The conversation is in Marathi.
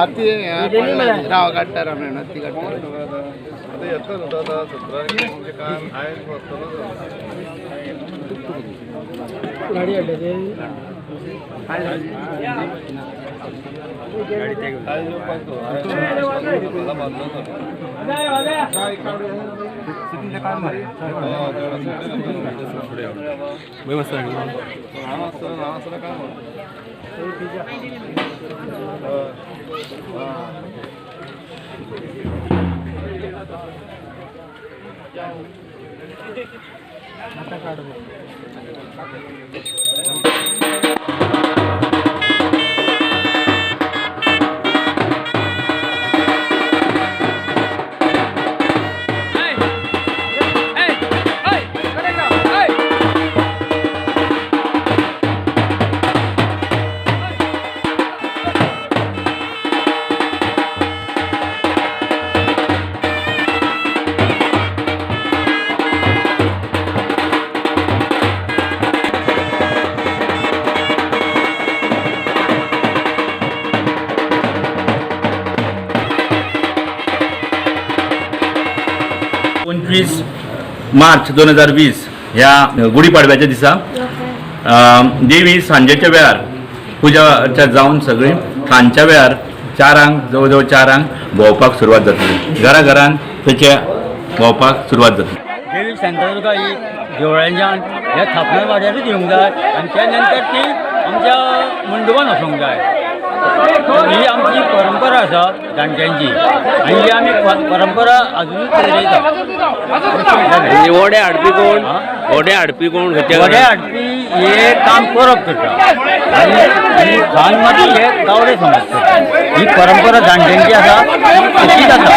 हत्ती राव काढता रामायण हत्ती काढता गाडी मार्च 2020 ह्या गुढीपाडव्याच्या दिसा देवी सांजेच्या वेळार पुजा जावन सगळी सांजच्या वेळार जवळ 4 भोंवपाक सुरवात जातली. घरान त्याच्या भोंवपाक सुरवात जातली. देवी शांतादुर्गा ही देवळांच्यान ह्या थापणार वाड्यारूच येवंक जाय आनी त्या नंतर ती आमच्या मंडपान वचोंक जाय. ही आमची परंपरा आसा जाणट्यांची आनी ही आमी परंपरा अजुनूय चलयता. वड्या हाडपी कोण? वड्या हाडपी कोण? वड्या हाडपी हे काम करप करता आनी खान माती हे गावडे समाज करता. ही परंपरा जाणट्यांची आसा अशीच आसा